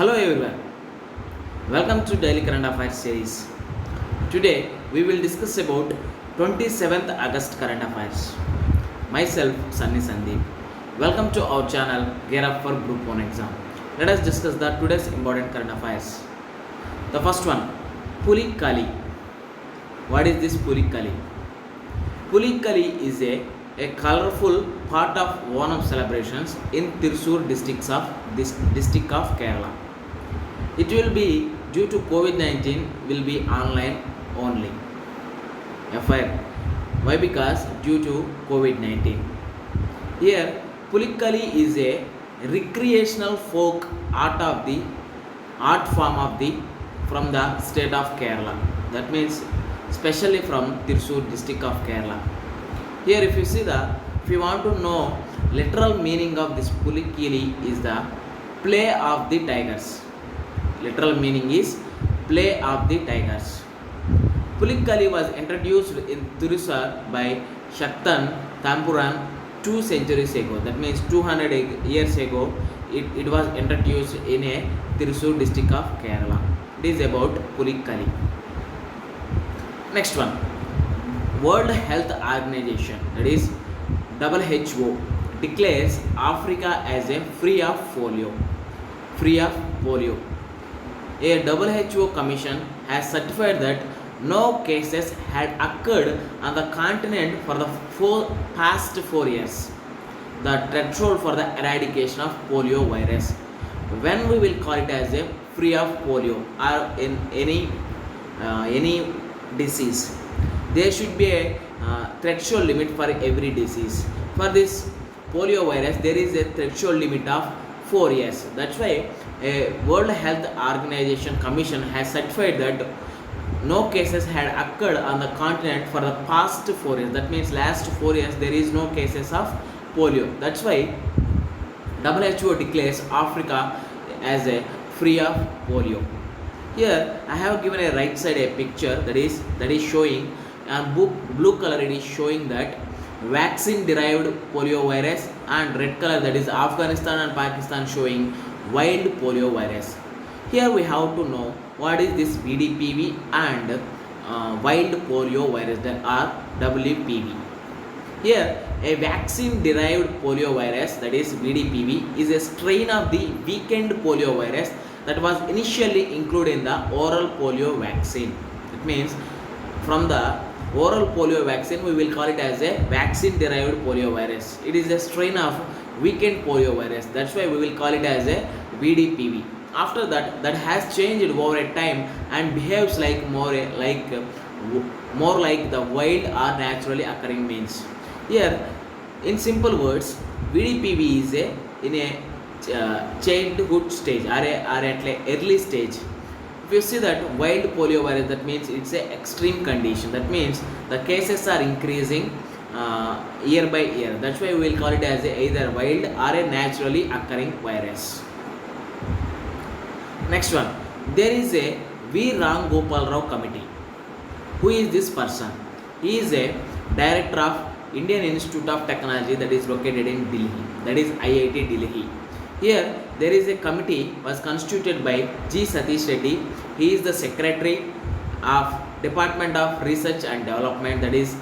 Hello everyone, welcome to Daily Current Affairs series. Today we will discuss about 27th August Current Affairs. Myself Sunny Sandeep. Welcome to our channel Gear Up for Group 1 exam. Let us discuss the today's important current affairs. The first one, Puli Kali. What is this Puli Kali? Puli Kali is a colorful part of Onam celebrations in Thrissur district of Kerala. It will be due to COVID-19 will be online only. FIR. Why? Because due to COVID-19. Here Pulikali is a recreational folk art form from the state of Kerala. That means especially from Thrissur district of Kerala. Here if you want to know literal meaning of this Pulikali is the play of the tigers. Literal meaning is play of the tigers. Pulikali was introduced in Thrissur by Shaktan Thampuran 2 centuries ago. That means 200 years ago it was introduced in a Thrissur district of Kerala. It is about Pulikali. Next one, World Health Organization, that is WHO, declares Africa as a free of polio. A WHO commission has certified that no cases had occurred on the continent for the past 4 years. The threshold for the eradication of polio virus, when we will call it as a free of polio or in any disease, there should be a threshold limit for every disease. For this polio virus, there is a threshold limit of 4 years. That's why a World Health Organization Commission has certified that no cases had occurred on the continent for the past 4 years. That means last 4 years there is no cases of polio. That's why WHO declares Africa as a free of polio. Here I have given a right side a picture that is showing, and blue color it is showing that vaccine derived polio virus, and red color that is Afghanistan and Pakistan showing wild polio virus. Here we have to know what is this VDPV and wild polio virus, that are WPV. Here a vaccine derived polio virus, that is VDPV, is a strain of the weakened polio virus that was initially included in the oral polio vaccine. It means from the oral polio vaccine we will call it as a vaccine derived polio virus. It is a strain of weakened polio virus. That's why we will call it as a VDPV. After that has changed over a time and behaves like more like the wild or naturally occurring means. Here in simple words, VDPV is in a childhood stage or at an early stage. If you see that wild polio virus, that means it's a extreme condition. That means the cases are increasing year by year. That's why we will call it as either wild or a naturally occurring virus. Next one, there is a V. Ram Gopal Rao committee. Who is this person? He is a director of Indian Institute of Technology that is located in Delhi, that is IIT Delhi. Here there is a committee was constituted by G. Satish Reddy. He is the secretary of Department of Research and Development, that is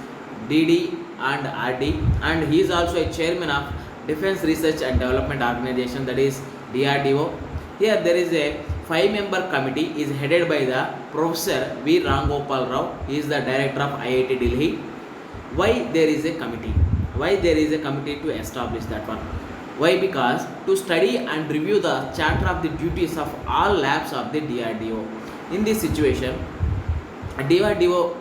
DD and RD, and he is also a chairman of Defense Research and Development Organization, that is DRDO. Here there is a 5-member committee is headed by the Professor V. Ram Gopal Rao. He is the director of IIT Delhi. Why there is a committee? Why there is a committee to establish that one? Why? Because to study and review the charter of the duties of all labs of the DRDO. In this situation, DRDO,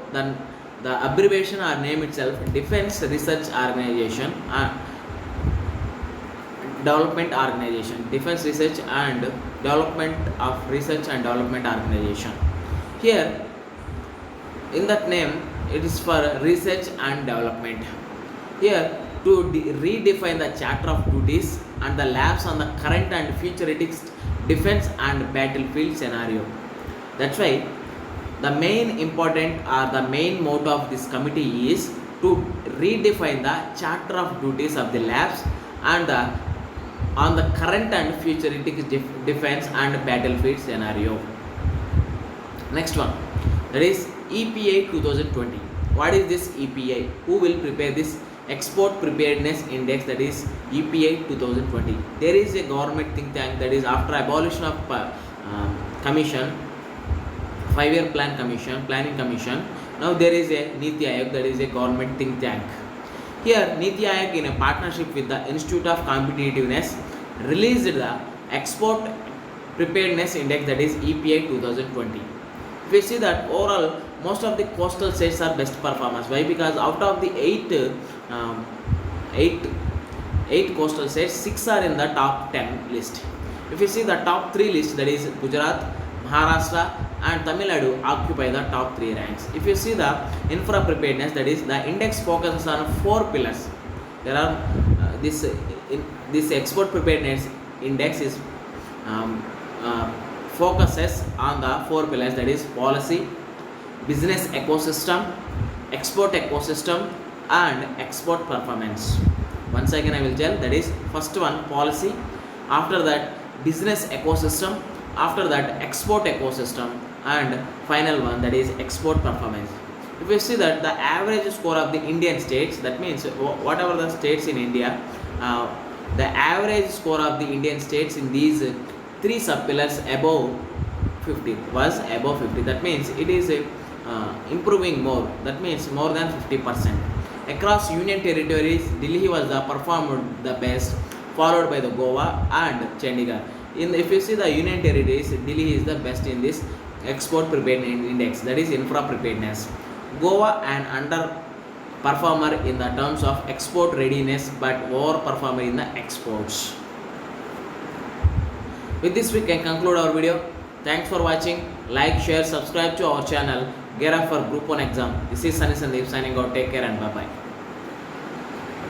the abbreviation or name itself, Defense Research Organization Development Organization, Defense Research and Development of Research and Development Organization. Here in that name it is for research and development. Here to redefine the charter of duties and the labs on the current and futuristic defense and battlefield scenario. That's why the main important or the main motto of this committee is to redefine the charter of duties of the labs and the on the current and futuristic defense and battlefield scenario. Next one, that is EPA 2020. What is this EPA? Who will prepare this Export Preparedness Index, that is EPA 2020? There is a government think tank, that is after abolition of commission, 5-year planning commission. Now there is a Niti Aayog, that is a government think tank. Here Niti Aayog, in a partnership with the Institute of Competitiveness, released the Export Preparedness Index, that is EPA 2020. If we see that overall most of the coastal states are best performers. Why? Because out of the eight coastal states, 6 are in the top 10 list. If you see the top 3 list, that is Gujarat, Maharashtra and Tamil Nadu occupy the top 3 ranks. If you see the infra preparedness, that is the index focuses on 4 pillars. There are this export preparedness index is focuses on the 4 pillars, that is policy, business ecosystem, export ecosystem and export performance. Once again I will tell, that is first one policy, after that business ecosystem, after that export ecosystem and final one, that is export performance. If you see that the average score of the Indian states, that means whatever the states in India, the average score of the Indian states in these 3 sub-pillars above 50 was above 50. That means it is improving more. That means more than 50%. Across union territories, Delhi was the performed the best, followed by the Goa and Chandigarh. If you see the union territories, Delhi is the best in this export preparedness index, that is infra preparedness. Goa an under performer in the terms of export readiness, but over performer in the exports. With this we can conclude our video. Thanks for watching. Like, share, subscribe to our channel. Gear up for Group 1 exam. This is Sunny Sandeep signing out. Take care and bye bye.